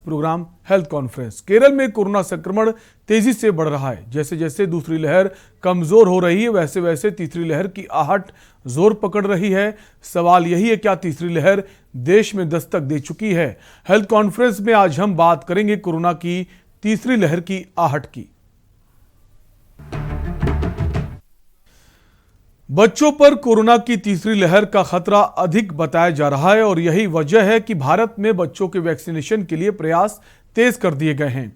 Programme health conference. Kerala में corona संक्रमण तेजी से बढ़ रहा है। जैसे जैसे दूसरी लहर कमजोर हो रही है, वैसे वैसे तीसरी लहर की आहट जोर पकड़ रही है। सवाल यही है, क्या तीसरी लहर देश में दस्तक दे चुकी है? हेल्थ कॉन्फ्रेंस में आज हम बात करेंगे कोरोना की तीसरी लहर की आहट की। बच्चों पर कोरोना की तीसरी लहर का खतरा अधिक बताया जा रहा है और यही वजह है कि भारत में बच्चों के वैक्सीनेशन के लिए प्रयास तेज कर दिए गए हैं।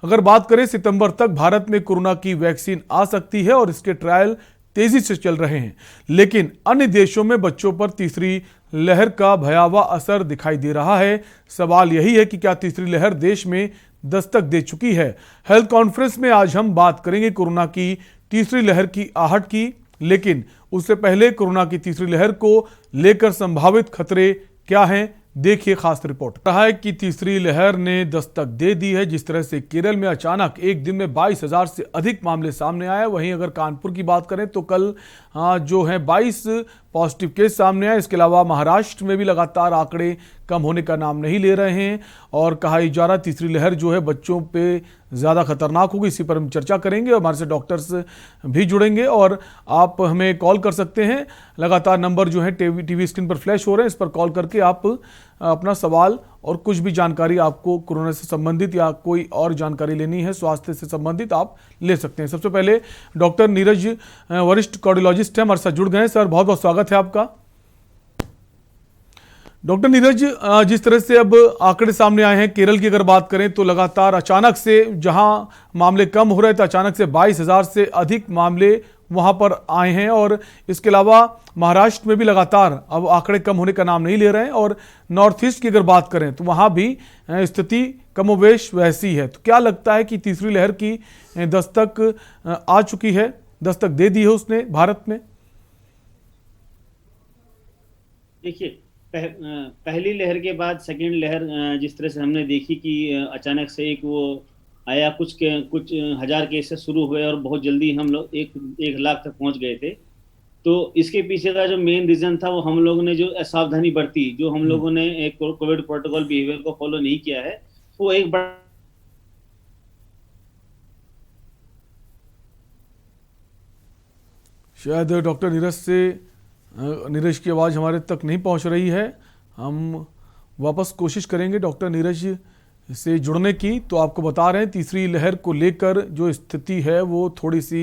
अगर बात करें, सितंबर तक भारत में कोरोना की वैक्सीन आ सकती है और इसके ट्रायल तेजी से चल रहे हैं, लेकिन अन्य देशों में बच्चों पर तीसरी लहर का भयावह असर दिखाई दे रहा है। सवाल यही है कि क्या तीसरी लहर देश में दस्तक दे चुकी है? हेल्थ कॉन्फ्रेंस में आज हम बात करेंगे कोरोना की तीसरी लहर की आहट की, लेकिन उससे पहले कोरोना की तीसरी लहर को लेकर संभावित खतरे क्या हैं, देखिए खास रिपोर्ट। कहा है कि तीसरी लहर ने दस्तक दे दी है। जिस तरह से केरल में अचानक एक दिन में 22,000 से अधिक मामले सामने आए, वहीं अगर कानपुर की बात करें तो कल जो है 22 पॉजिटिव केस सामने आए। इसके अलावा महाराष्ट्र में भी लगातार आंकड़े कम होने का नाम नहीं ले रहे हैं और कहा जा रहा तीसरी लहर जो है बच्चों पे ज़्यादा खतरनाक होगी। इसी पर हम चर्चा करेंगे और हमारे से डॉक्टर्स भी जुड़ेंगे और आप हमें कॉल कर सकते हैं। लगातार नंबर जो है टीवी स्क्रीन पर फ्लैश हो रहे हैं, इस पर कॉल करके आप अपना सवाल और कुछ भी जानकारी आपको कोरोना से संबंधित या कोई और जानकारी लेनी है स्वास्थ्य से संबंधित, आप ले सकते हैं। सबसे पहले डॉक्टर नीरज, वरिष्ठ कार्डियोलॉजिस्ट हैं, हमारे साथ जुड़ गए हैं। सर, बहुत बहुत स्वागत है आपका। डॉक्टर नीरज, जिस तरह से अब आंकड़े सामने आए हैं, केरल की अगर बात करें तो लगातार अचानक से जहां मामले कम हो रहे थे, अचानक से 22,000 से अधिक मामले वहां पर आए हैं और इसके अलावा महाराष्ट्र में भी लगातार अब आंकड़े कम होने का नाम नहीं ले रहे हैं और नॉर्थ ईस्ट की अगर बात करें तो वहां भी स्थिति कमोवेश वैसी है। तो क्या लगता है कि तीसरी लहर की दस्तक आ चुकी है, दस्तक दे दी है उसने भारत में? देखिए, पहली लहर के बाद सेकेंड लहर जिस तरह से हमने देखी कि अचानक से एक वो आया, कुछ हजार केसेस शुरू हुए और बहुत जल्दी हम लोग एक लाख तक पहुंच गए थे। तो इसके पीछे का जो मेन रीजन था वो हम लोगों ने जो असावधानी बरती, जो हम लोगों ने एक कोविड प्रोटोकॉल बिहेवियर को फॉलो नहीं किया है, वो एक बड़ा शायद डॉक्टर नीरज की आवाज़ हमारे तक नहीं पहुंच रही है। हम वापस कोशिश करेंगे डॉक्टर नीरज से जुड़ने की। तो आपको बता रहे हैं तीसरी लहर को लेकर जो स्थिति है वो थोड़ी सी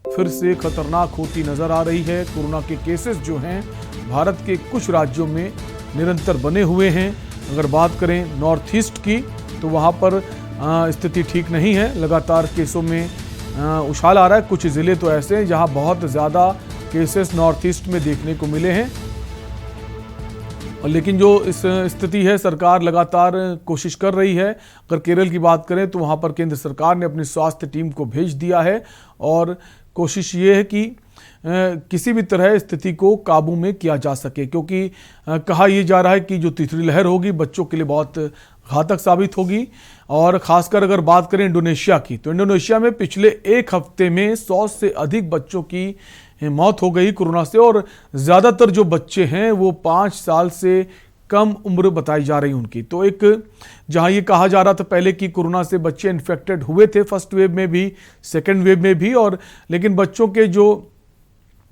फिर से खतरनाक होती नजर आ रही है। कोरोना के केसेस जो हैं भारत के कुछ राज्यों में निरंतर बने हुए हैं। अगर बात करें नॉर्थ ईस्ट की तो वहाँ पर स्थिति ठीक नहीं है, लगातार केसों में उछाल आ रहा है। कुछ ज़िले तो ऐसे हैं जहाँ बहुत ज़्यादा केसेस नॉर्थ ईस्ट में देखने को मिले हैं और लेकिन जो इस स्थिति है, सरकार लगातार कोशिश कर रही है। अगर केरल की बात करें तो वहाँ पर केंद्र सरकार ने अपनी स्वास्थ्य टीम को भेज दिया है और कोशिश ये है कि किसी भी तरह स्थिति को काबू में किया जा सके, क्योंकि कहा यह जा रहा है कि जो तीसरी लहर होगी बच्चों के लिए बहुत घातक साबित होगी। और खासकर अगर बात करें इंडोनेशिया की, तो इंडोनेशिया में पिछले एक हफ्ते में 100 से अधिक बच्चों की मौत हो गई कोरोना से और ज़्यादातर जो बच्चे हैं वो 5 साल से कम उम्र बताई जा रही उनकी। तो एक जहां ये कहा जा रहा था पहले कि कोरोना से बच्चे इन्फेक्टेड हुए थे फर्स्ट वेव में भी, सेकेंड वेव में भी, और लेकिन बच्चों के जो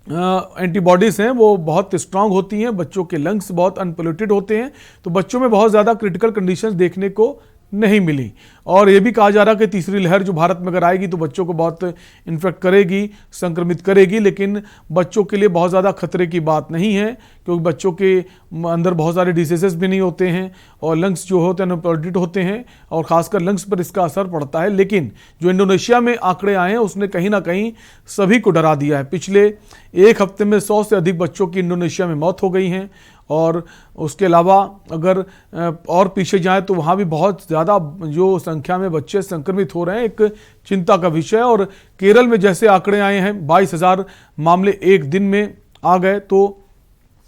एंटीबॉडीज़ हैं वो बहुत स्ट्रांग होती हैं, बच्चों के लंग्स बहुत अनपोल्यूटेड होते हैं, तो बच्चों में बहुत ज़्यादा क्रिटिकल कंडीशंस देखने को नहीं मिली। और ये भी कहा जा रहा कि तीसरी लहर जो भारत में अगर आएगी तो बच्चों को बहुत इन्फेक्ट करेगी, संक्रमित करेगी, लेकिन बच्चों के लिए बहुत ज़्यादा खतरे की बात नहीं है, क्योंकि बच्चों के अंदर बहुत सारे डिसीजेस भी नहीं होते हैं और लंग्स जो होते हैं अनपोल्यूटेड होते हैं और ख़ासकर लंग्स पर इसका असर पड़ता है। लेकिन जो इंडोनेशिया में आंकड़े आए हैं उसने कहीं ना कहीं सभी को डरा दिया है। पिछले एक हफ्ते में 100 से अधिक बच्चों की इंडोनेशिया में मौत हो गई हैं और उसके अलावा अगर और पीछे जाएं तो वहाँ भी बहुत ज़्यादा जो संख्या में बच्चे संक्रमित हो रहे हैं, एक चिंता का विषय। और केरल में जैसे आंकड़े आए हैं 22,000 मामले एक दिन में आ गए, तो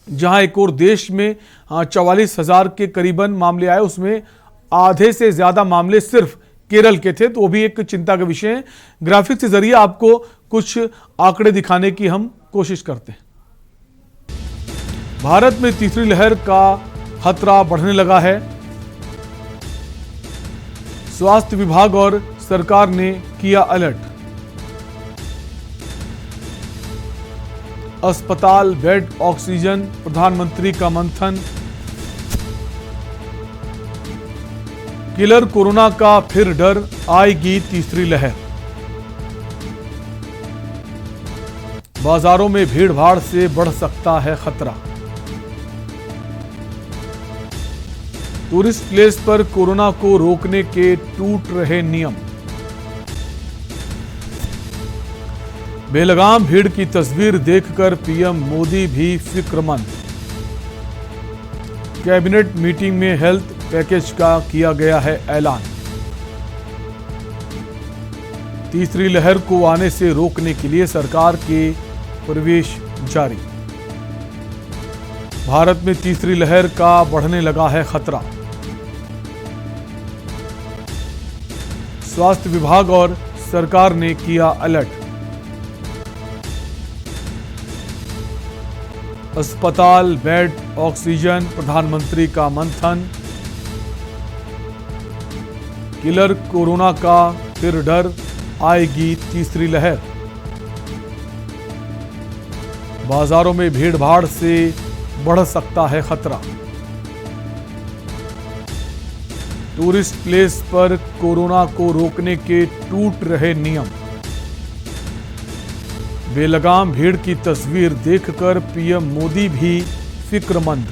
जहाँ एक और देश में 44,000 के करीबन मामले आए, उसमें आधे से ज़्यादा मामले सिर्फ केरल के थे, तो वो भी एक चिंता का विषय है। ग्राफिक्स के जरिए आपको कुछ आंकड़े दिखाने की हम कोशिश करते हैं। भारत में तीसरी लहर का खतरा बढ़ने लगा है। स्वास्थ्य विभाग और सरकार ने किया अलर्ट। अस्पताल, बेड, ऑक्सीजन, प्रधानमंत्री का मंथन। किलर कोरोना का फिर डर, आएगी तीसरी लहर। बाजारों में भीड़ भाड़ से बढ़ सकता है खतरा। टूरिस्ट प्लेस पर कोरोना को रोकने के टूट रहे नियम। बेलगाम भीड़ की तस्वीर देखकर पीएम मोदी भी फिक्रमंद। कैबिनेट मीटिंग में हेल्थ पैकेज का किया गया है ऐलान। तीसरी लहर को आने से रोकने के लिए सरकार के प्रवेश जारी। भारत में तीसरी लहर का बढ़ने लगा है खतरा। स्वास्थ्य विभाग और सरकार ने किया अलर्ट। अस्पताल, बेड, ऑक्सीजन, प्रधानमंत्री का मंथन। किलर कोरोना का फिर डर, आएगी तीसरी लहर। बाजारों में भीड़ भाड़ से बढ़ सकता है खतरा। टूरिस्ट प्लेस पर कोरोना को रोकने के टूट रहे नियम। बेलगाम भीड़ की तस्वीर देखकर पीएम मोदी भी फिक्रमंद।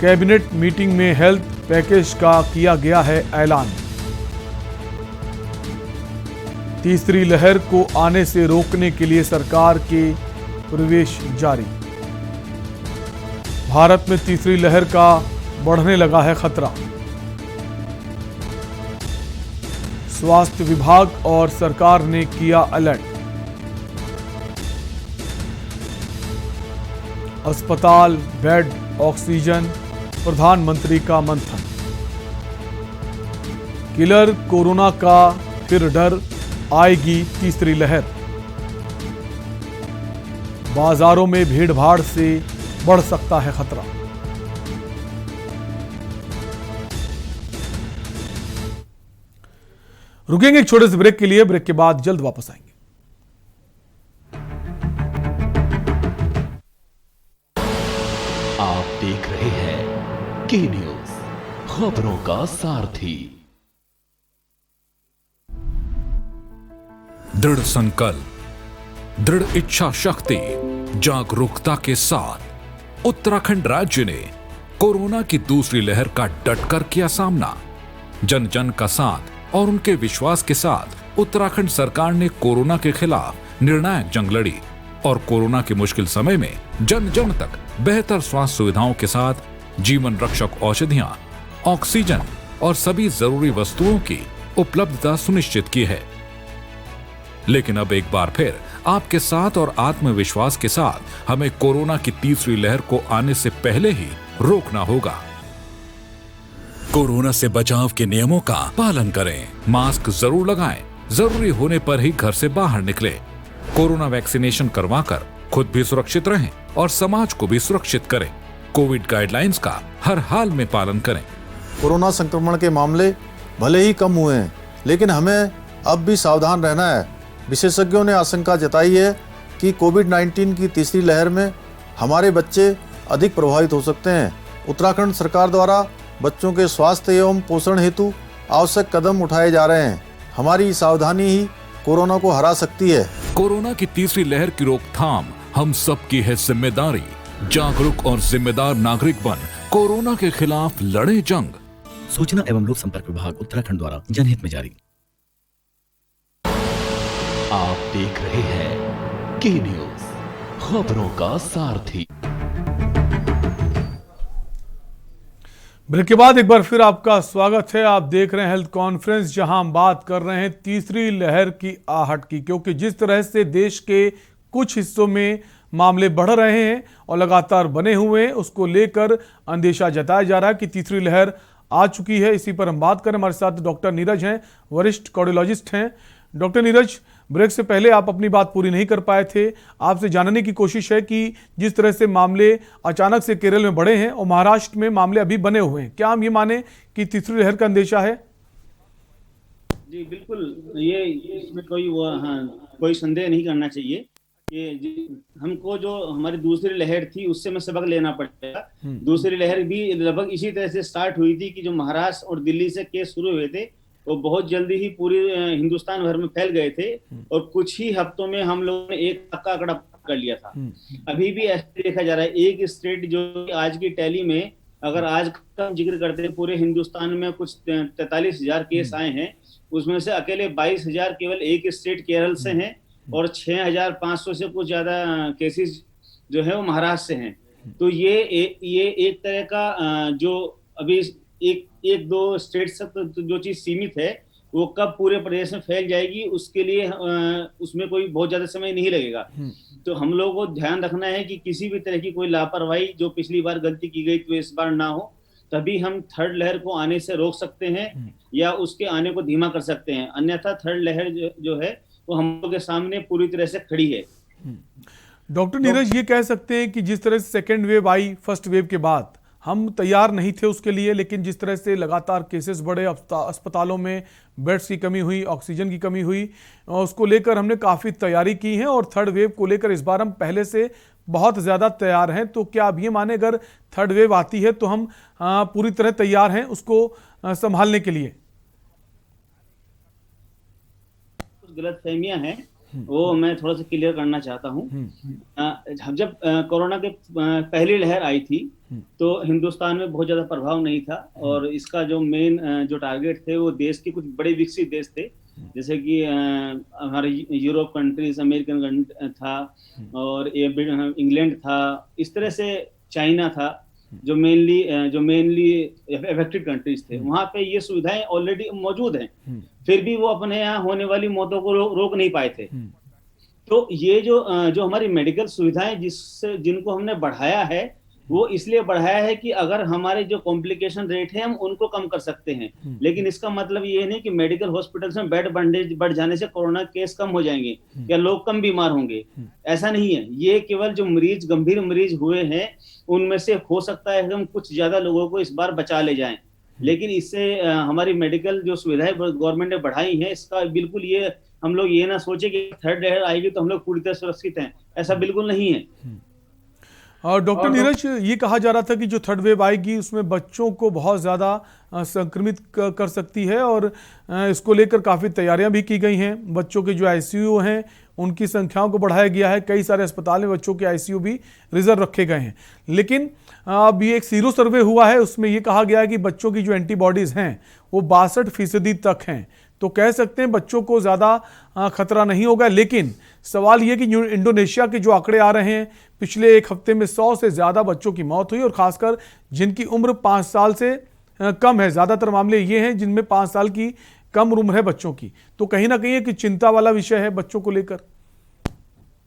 कैबिनेट मीटिंग में हेल्थ पैकेज का किया गया है ऐलान। तीसरी लहर को आने से रोकने के लिए सरकार के प्रवेश जारी। भारत में तीसरी लहर का बढ़ने लगा है खतरा। स्वास्थ्य विभाग और सरकार ने किया अलर्ट। अस्पताल, बेड, ऑक्सीजन, प्रधानमंत्री का मंथन। किलर कोरोना का फिर डर, आएगी तीसरी लहर। बाजारों में भीड़ भाड़ से बढ़ सकता है खतरा। रुकेंगे एक छोटे से ब्रेक के लिए। ब्रेक के बाद जल्द वापस आएंगे। आप देख रहे हैं के न्यूज, खबरों का सारथी। दृढ़ संकल्प, दृढ़ इच्छा शक्ति, जागरूकता के साथ उत्तराखंड राज्य ने कोरोना की दूसरी लहर का डटकर किया सामना। जन जन का साथ और उनके विश्वास के साथ उत्तराखंड सरकार ने कोरोना के खिलाफ निर्णायक जंग लड़ी और कोरोना के मुश्किल समय में जन जन तक बेहतर स्वास्थ्य सुविधाओं के साथ जीवन रक्षक औषधियां, ऑक्सीजन और सभी जरूरी वस्तुओं की उपलब्धता सुनिश्चित की है। लेकिन अब एक बार फिर आपके साथ और आत्मविश्वास के साथ हमें कोरोना की तीसरी लहर को आने से पहले ही रोकना होगा। कोरोना से बचाव के नियमों का पालन करें, मास्क जरूर लगाएं, जरूरी होने पर ही घर से बाहर निकलें। कोरोना वैक्सीनेशन करवाकर खुद भी सुरक्षित रहें और समाज को भी सुरक्षित करें। कोविड गाइडलाइंस का हर हाल में पालन करें। कोरोना संक्रमण के मामले भले ही कम हुए हैं, लेकिन हमें अब भी सावधान रहना है। विशेषज्ञों ने आशंका जताई है कि कोविड-19 की तीसरी लहर में हमारे बच्चे अधिक प्रभावित हो सकते हैं। उत्तराखंड सरकार द्वारा बच्चों के स्वास्थ्य एवं पोषण हेतु आवश्यक कदम उठाए जा रहे हैं। हमारी सावधानी ही कोरोना को हरा सकती है। कोरोना की तीसरी लहर की रोकथाम हम सबकी है जिम्मेदारी। जागरूक और जिम्मेदार नागरिक बन कोरोना के खिलाफ लड़े जंग। सूचना एवं लोक संपर्क विभाग उत्तराखंड द्वारा जनहित में जारी। आप देख रहे हैं के न्यूज, खबरों का सारथी। ब्रेक के बाद एक बार फिर आपका स्वागत है। आप देख रहे हैं हेल्थ कॉन्फ्रेंस, जहां हम बात कर रहे हैं तीसरी लहर की आहट की, क्योंकि जिस तरह से देश के कुछ हिस्सों में मामले बढ़ रहे हैं और लगातार बने हुए हैं, उसको लेकर अंदेशा जताया जा रहा है कि तीसरी लहर आ चुकी है। इसी पर हम बात करें। हमारे साथ डॉक्टर नीरज हैं, वरिष्ठ कार्डियोलॉजिस्ट हैं। डॉक्टर नीरज, ब्रेक से पहले आप अपनी बात पूरी नहीं कर पाए थे। आपसे जानने की कोशिश है कि जिस तरह से मामले अचानक से केरल में बढ़े हैं और महाराष्ट्र में मामले अभी बने हुए हैं, क्या हम ये माने कि तीसरी लहर का अंदेशा है? जी बिल्कुल, ये इसमें कोई संदेह नहीं करना चाहिए कि हमको जो हमारी दूसरी लहर थी उससे में सबक लेना पड़ेगा। दूसरी लहर भी लगभग इसी तरह से स्टार्ट हुई थी कि जो महाराष्ट्र और दिल्ली से केस शुरू हुए थे वो बहुत जल्दी ही पूरे हिंदुस्तान भर में फैल गए थे और कुछ ही हफ्तों में हम लोगों ने 1 लाख का आंकड़ा कर लिया था। अभी भी ऐसे देखा जा रहा है, एक स्टेट जो आज की टैली में अगर आज का जिक्र करते हैं, पूरे हिंदुस्तान में कुछ 43,000 केस आए हैं, उसमें से अकेले 22,000 केवल एक स्टेट केरल से हैं और 6,500 से कुछ ज्यादा केसेस जो है वो महाराष्ट्र से हैं। तो ये एक तरह का जो अभी एक दो स्टेट तक जो चीज सीमित है वो कब पूरे प्रदेश में फैल जाएगी उसके लिए उसमें कोई बहुत ज्यादा समय नहीं लगेगा। तो हम लोगों को ध्यान रखना है कि किसी भी तरह की कोई लापरवाही जो पिछली बार गलती की गई तो इस बार ना हो, तभी हम थर्ड लहर को आने से रोक सकते हैं या उसके आने को धीमा कर सकते हैं। अन्यथा थर्ड लहर जो है वो हम लोग के सामने पूरी तरह से खड़ी है। डॉक्टर नीरज, ये कह सकते हैं कि जिस तरह से सेकेंड वेव आई फर्स्ट वेव के बाद, हम तैयार नहीं थे उसके लिए, लेकिन जिस तरह से लगातार केसेस बढ़े, अस्पतालों में बेड्स की कमी हुई, ऑक्सीजन की कमी हुई, उसको लेकर हमने काफ़ी तैयारी की है और थर्ड वेव को लेकर इस बार हम पहले से बहुत ज़्यादा तैयार हैं। तो क्या आप ये माने अगर थर्ड वेव आती है तो हम पूरी तरह तैयार हैं उसको संभालने के लिए? कुछ गलतफहमियां हैं वो मैं थोड़ा सा क्लियर करना चाहता हूँ। जब कोरोना के पहली लहर आई थी तो हिंदुस्तान में बहुत ज्यादा प्रभाव नहीं था और इसका जो मेन जो टारगेट थे वो देश के कुछ बड़े विकसित देश थे, जैसे कि हमारे यूरोप कंट्रीज, अमेरिकन था और इंग्लैंड था, इस तरह से चाइना था जो मेनली अफेक्टेड कंट्रीज थे। वहां पे ये सुविधाएं ऑलरेडी मौजूद हैं, फिर भी वो अपने यहाँ होने वाली मौतों को रोक नहीं पाए थे। तो ये जो हमारी मेडिकल सुविधाएं जिनको हमने बढ़ाया है वो इसलिए बढ़ाया है कि अगर हमारे जो कॉम्प्लिकेशन रेट है हम उनको कम कर सकते हैं, लेकिन इसका मतलब ये नहीं कि मेडिकल हॉस्पिटल्स में बेड बढ़ जाने से कोरोना केस कम हो जाएंगे या लोग कम बीमार होंगे, ऐसा नहीं है। ये केवल जो गंभीर मरीज हुए हैं उनमें से हो सकता है हम कुछ ज्यादा लोगों को इस बार बचा ले जाएं, लेकिन इससे हमारी मेडिकल जो सुविधाएं गवर्नमेंट ने बढ़ाई है इसका बिल्कुल ये हम लोग ये ना सोचे कि थर्ड लहर आएगी तो हम लोग पूरी तरह सुरक्षित हैं, ऐसा बिल्कुल नहीं है। और डॉक्टर नीरज, ये कहा जा रहा था कि जो थर्ड वेव आएगी उसमें बच्चों को बहुत ज़्यादा संक्रमित कर सकती है और इसको लेकर काफ़ी तैयारियां भी की गई हैं। बच्चों के जो आईसीयू हैं उनकी संख्याओं को बढ़ाया गया है, कई सारे अस्पताल में बच्चों के आईसीयू भी रिजर्व रखे गए हैं। लेकिन अब ये एक सीरो सर्वे हुआ है, उसमें ये कहा गया है कि बच्चों की जो एंटीबॉडीज़ हैं वो 62% तक हैं, तो कह सकते हैं बच्चों को ज़्यादा खतरा नहीं होगा। लेकिन सवाल ये कि इंडोनेशिया के जो आंकड़े आ रहे हैं, पिछले एक हफ्ते में 100 से ज़्यादा बच्चों की मौत हुई और खासकर जिनकी उम्र 5 साल से कम है। ज़्यादातर मामले ये हैं जिनमें 5 साल की कम उम्र है बच्चों की, तो कहीं ना कहीं एक चिंता वाला विषय है बच्चों को लेकर।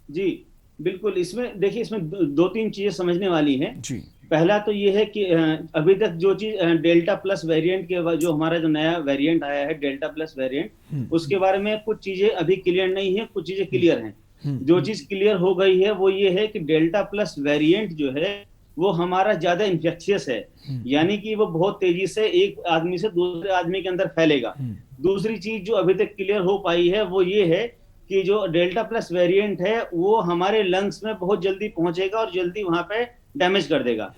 जी बिल्कुल, इसमें देखिए, इसमें 2-3 चीजें समझने वाली हैं जी। पहला तो ये है कि अभी तक जो चीज डेल्टा प्लस वेरिएंट के जो हमारा जो नया वेरिएंट आया है डेल्टा प्लस वेरिएंट, उसके बारे में कुछ चीजें अभी क्लियर नहीं है, कुछ चीजें क्लियर हैं। जो चीज क्लियर हो गई है वो ये है कि डेल्टा प्लस वेरिएंट जो है वो हमारा ज्यादा इन्फेक्शियस है, यानी कि वो बहुत तेजी से एक आदमी से दूसरे आदमी के अंदर फैलेगा। दूसरी चीज जो अभी तक क्लियर हो पाई है वो ये है कि जो डेल्टा प्लस वेरिएंट है वो हमारे लंग्स में बहुत जल्दी पहुंचेगा और जल्दी वहां पे डैमेज कर देगा।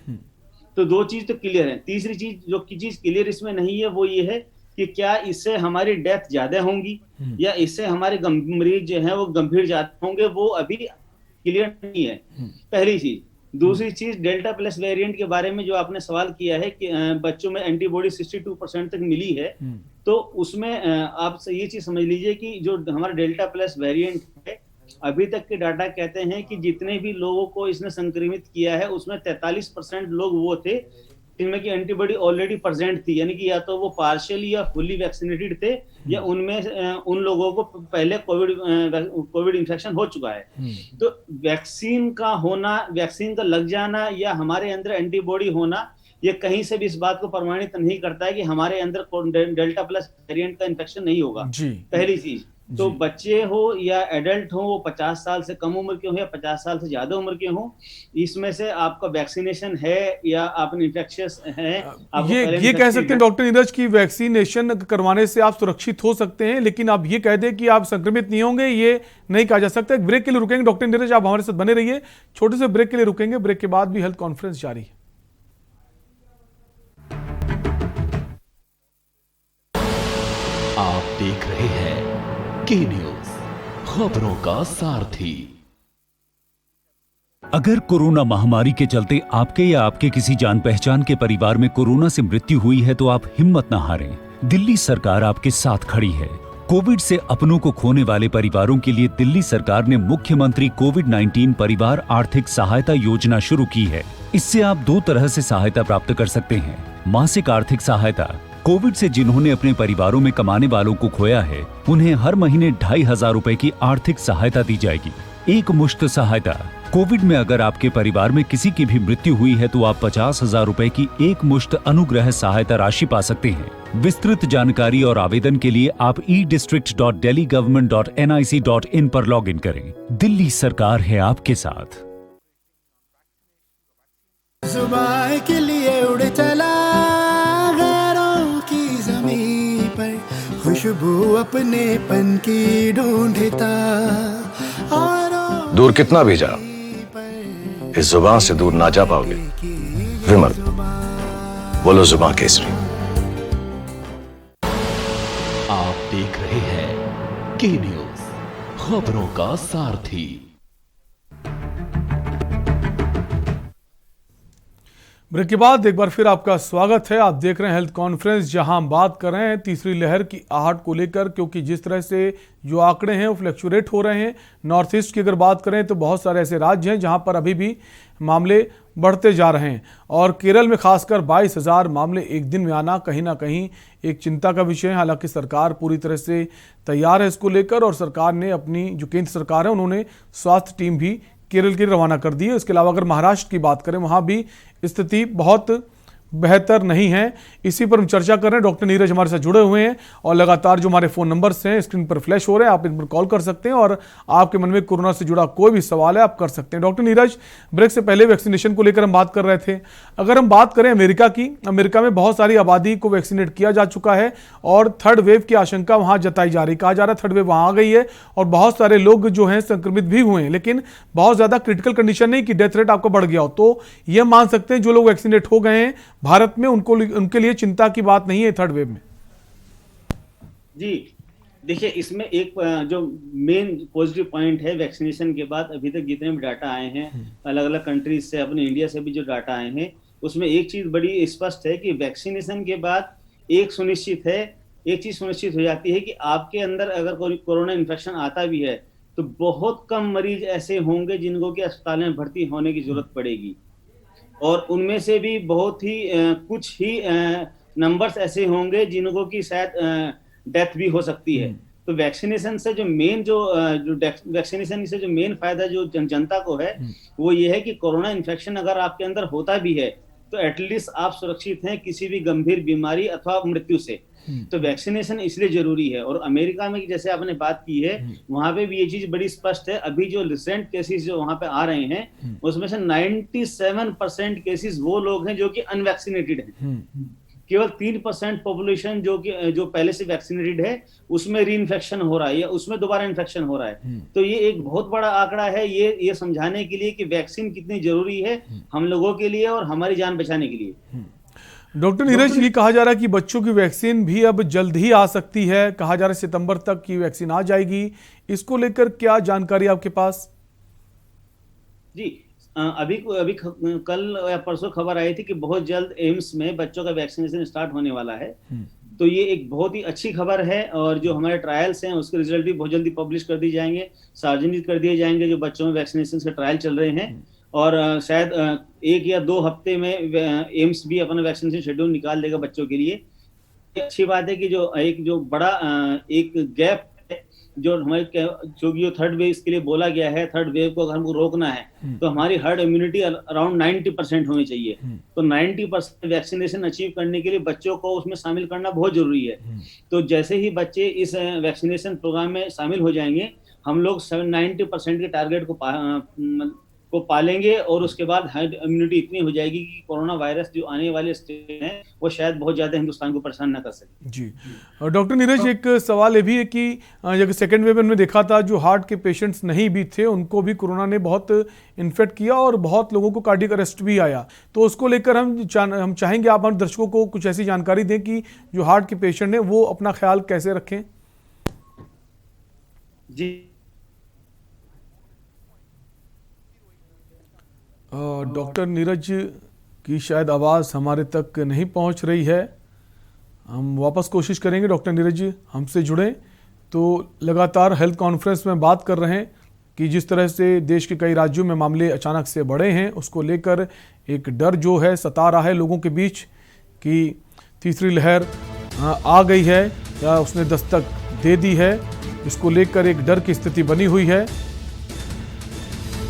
तो 2 चीज तो क्लियर है। तीसरी चीज जो की चीज क्लियर इसमें नहीं है वो ये है कि क्या इससे हमारी डेथ ज्यादा होंगी या इससे हमारे मरीज जो है वो गंभीर ज्यादा होंगे, वो अभी क्लियर नहीं है, पहली चीज। दूसरी चीज, डेल्टा प्लस वेरिएंट के बारे में जो आपने सवाल किया है कि बच्चों में एंटीबॉडी 62% तक मिली है, तो उसमें आप ये चीज समझ लीजिए कि जो हमारा डेल्टा प्लस वेरिएंट है, अभी तक के डाटा कहते हैं कि जितने भी लोगों को इसने संक्रमित किया है उसमें 43% लोग वो थे जिनमें की एंटीबॉडी ऑलरेडी प्रेजेंट थी, यानी कि या तो वो पार्शियली या फुली वैक्सीनेटेड थे या उनमें उन लोगों को पहले कोविड इन्फेक्शन हो चुका है। तो वैक्सीन का होना, वैक्सीन का लग जाना या हमारे अंदर एंटीबॉडी होना, ये कहीं से भी इस बात को प्रमाणित नहीं करता है कि हमारे अंदर डेल्टा प्लस वेरिएंट का इन्फेक्शन नहीं होगा, पहली चीज। तो बच्चे हो या एडल्ट हो, वो 50 साल से कम उम्र के हो या 50 साल से ज्यादा उम्र के हो, इसमें से आपका वैक्सीनेशन है या आप इन्फेक्शियस है, आपको पहले ये कह सकते हैं डॉक्टर नीरज की वैक्सीनेशन करवाने से आप सुरक्षित हो सकते हैं, लेकिन आप ये कह दें कि आप संक्रमित नहीं होंगे, ये नहीं कहा जा सकता। एक ब्रेक के लिए रुकेंगे डॉक्टर नीरज, आप हमारे साथ बने रहिए, छोटे से ब्रेक के लिए रुकेंगे, ब्रेक के बाद भी हेल्थ कॉन्फ्रेंस जारी है। आप देख रहे हैं के न्यूज, खबरों का सारथी। अगर कोरोना महामारी के चलते आपके या आपके किसी जान पहचान के परिवार में कोरोना से मृत्यु हुई है तो आप हिम्मत न हारें। दिल्ली सरकार आपके साथ खड़ी है। कोविड से अपनों को खोने वाले परिवारों के लिए दिल्ली सरकार ने मुख्यमंत्री कोविड-19 परिवार आर्थिक सहायता योजना शुरू की है। इससे आप 2 तरह से सहायता प्राप्त कर सकते हैं। मासिक आर्थिक सहायता, कोविड से जिन्होंने अपने परिवारों में कमाने वालों को खोया है उन्हें हर महीने 2,500 रुपए की आर्थिक सहायता दी जाएगी। एक मुश्त सहायता, कोविड में अगर आपके परिवार में किसी की भी मृत्यु हुई है तो आप 50,000 रुपए की एक मुश्त अनुग्रह सहायता राशि पा सकते हैं। विस्तृत जानकारी और आवेदन के लिए आप e-district.delhigovernment.nic.in पर लॉगिन करें। दिल्ली सरकार है आपके साथ। जुबान के लिए उड़ चला गैरों की ज़मीं पर, खुशबू अपने पन की ढूंढता। दूर कितना भी जा, इस जुबान से दूर ना जा पाओगे। विमल, बोलो जुबान केसरी। आप देख रहे हैं के न्यूज, खबरों का सारथी। ब्रेक के बाद एक बार फिर आपका स्वागत है। आप देख रहे हैं हेल्थ कॉन्फ्रेंस, जहां हम बात कर रहे हैं तीसरी लहर की आहट को लेकर, क्योंकि जिस तरह से जो आंकड़े हैं वो फ्लक्चुएट हो रहे हैं। नॉर्थ ईस्ट की अगर बात करें तो बहुत सारे ऐसे राज्य हैं जहां पर अभी भी मामले बढ़ते जा रहे हैं, और केरल में खासकर 22,000 मामले एक दिन में आना कहीं ना कहीं एक चिंता का विषय है। हालांकि सरकार पूरी तरह से तैयार है इसको लेकर, और सरकार ने अपनी जो केंद्र सरकार है उन्होंने स्वास्थ्य टीम भी केरल की रवाना कर दी है। इसके अलावा अगर महाराष्ट्र की बात करें, वहाँ भी स्थिति बहुत बेहतर नहीं है। इसी पर हम चर्चा कर रहे हैं। डॉक्टर नीरज हमारे साथ जुड़े हुए हैं, और लगातार जो हमारे फ़ोन नंबर्स हैं स्क्रीन पर फ्लैश हो रहे हैं, आप इन पर कॉल कर सकते हैं, और आपके मन में कोरोना से जुड़ा कोई भी सवाल है आप कर सकते हैं। डॉक्टर नीरज, ब्रेक से पहले वैक्सीनेशन को लेकर हम बात कर रहे थे। अगर हम बात करें अमेरिका की, अमेरिका में बहुत सारी आबादी को वैक्सीनेट किया जा चुका है, और थर्ड वेव की आशंका वहाँ जताई जा रही, कहा जा रहा है थर्ड वेव वहाँ आ गई है, और बहुत सारे लोग जो हैं संक्रमित भी हुए हैं, लेकिन बहुत ज़्यादा क्रिटिकल कंडीशन नहीं कि डेथ रेट आपका बढ़ गया हो। तो ये मान सकते हैं जो लोग वैक्सीनेट हो गए हैं भारत में, उनके लिए चिंता की बात नहीं है थर्ड वेव में। जी देखिए, इसमें एक जो मेन पॉजिटिव पॉइंट है वैक्सीनेशन के बाद, अभी तक जितने भी डाटा आए हैं अलग अलग कंट्रीज से, अपने इंडिया से भी जो डाटा आए हैं, उसमें एक चीज बड़ी स्पष्ट है कि वैक्सीनेशन के बाद एक चीज सुनिश्चित हो जाती है कि आपके अंदर अगर कोई कोरोना इन्फेक्शन आता भी है तो बहुत कम मरीज ऐसे होंगे जिनको कि अस्पताल में भर्ती होने की जरूरत पड़ेगी, और उनमें से भी बहुत ही कुछ ही नंबर्स ऐसे होंगे जिनको कि शायद डेथ भी हो सकती है। तो वैक्सीनेशन से जो वैक्सीनेशन से जो मेन फायदा जो जनता को है वो ये है कि कोरोना इन्फेक्शन अगर आपके अंदर होता भी है तो एटलीस्ट आप सुरक्षित हैं किसी भी गंभीर बीमारी अथवा मृत्यु से। तो वैक्सीनेशन इसलिए जरूरी है। और अमेरिका में जैसे आपने बात की है, वहां पे भी ये चीज बड़ी स्पष्ट है। अभी जो रिसेंट केसेस जो वहां पे आ रहे हैं उसमें से 97% केसेस वो लोग हैं जो कि अनवैक्सीनेटेड हैं। केवल 3% पॉपुलेशन जो पहले से वैक्सीनेटेड है उसमें री इन्फेक्शन हो रहा है या उसमें दोबारा इन्फेक्शन हो रहा है। तो ये एक बहुत बड़ा आंकड़ा है ये समझाने के लिए कि वैक्सीन कितनी जरूरी है हम लोगों के लिए और हमारी जान बचाने के लिए। डॉक्टर नीरज, ये कहा जा रहा है कि बच्चों की वैक्सीन भी अब जल्द ही आ सकती है, कहा जा रहा है सितंबर तक की वैक्सीन आ जाएगी। इसको लेकर क्या जानकारी आपके पास? जी अभी कल या परसों खबर आई थी कि बहुत जल्द एम्स में बच्चों का वैक्सीनेशन स्टार्ट होने वाला है। तो ये एक बहुत ही अच्छी खबर है, और जो हमारे ट्रायल्स हैं उसके रिजल्ट भी बहुत जल्दी पब्लिश कर दिए जाएंगे, सार्वजनिक कर दिए जाएंगे जो बच्चों में वैक्सीनेशन के ट्रायल चल रहे हैं। और शायद 1 या 2 हफ्ते में एम्स भी अपना वैक्सीनेशन शेड्यूल निकाल देगा बच्चों के लिए। अच्छी बात है कि जो बड़ा एक गैप है जो हमारे जो भी थर्ड वेव इसके लिए बोला गया है, थर्ड वेव को अगर हमको रोकना है तो हमारी हर्ड इम्यूनिटी अराउंड 90% होनी चाहिए। तो 90% वैक्सीनेशन अचीव करने के लिए बच्चों को उसमें शामिल करना बहुत जरूरी है। तो जैसे ही बच्चे इस वैक्सीनेशन प्रोग्राम में शामिल हो जाएंगे, हम लोग 90% के टारगेट को पालेंगे और उसके बाद हर्ड इम्यूनिटी इतनी हो जाएगी कि कोरोना वायरस जो आने वाले स्टेज है वो शायद बहुत ज्यादा हिंदुस्तान को परेशान ना कर सके। जी डॉक्टर नीरज, एक सवाल ये भी है कि जब सेकेंड वेव में हमने देखा था, जो हार्ट के पेशेंट्स नहीं भी थे उनको भी कोरोना ने बहुत इन्फेक्ट किया और बहुत लोगों को कार्डियक अरेस्ट भी आया। तो उसको लेकर हम चाहेंगे आप हम दर्शकों को कुछ ऐसी जानकारी दें कि जो हार्ट के पेशेंट हैं वो अपना ख्याल कैसे रखें। जी डॉक्टर नीरज की शायद आवाज़ हमारे तक नहीं पहुंच रही है। हम वापस कोशिश करेंगे डॉक्टर नीरज हमसे जुड़ें। तो लगातार हेल्थ कॉन्फ्रेंस में बात कर रहे हैं कि जिस तरह से देश के कई राज्यों में मामले अचानक से बढ़े हैं, उसको लेकर एक डर जो है सता रहा है लोगों के बीच कि तीसरी लहर आ गई है या उसने दस्तक दे दी है। इसको लेकर एक डर की स्थिति बनी हुई है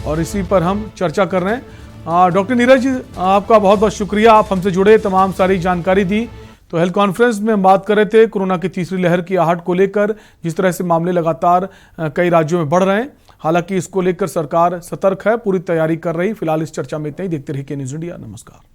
और इसी पर हम चर्चा कर रहे हैं। डॉक्टर नीरज, आपका बहुत बहुत शुक्रिया, आप हमसे जुड़े, तमाम सारी जानकारी दी। तो हेल्थ कॉन्फ्रेंस में हम बात कर रहे थे कोरोना की तीसरी लहर की आहट को लेकर, जिस तरह से मामले लगातार कई राज्यों में बढ़ रहे हैं। हालांकि इसको लेकर सरकार सतर्क है, पूरी तैयारी कर रही। फिलहाल इस चर्चा में इतना ही। देखते रहिए के न्यूज़ इंडिया। नमस्कार।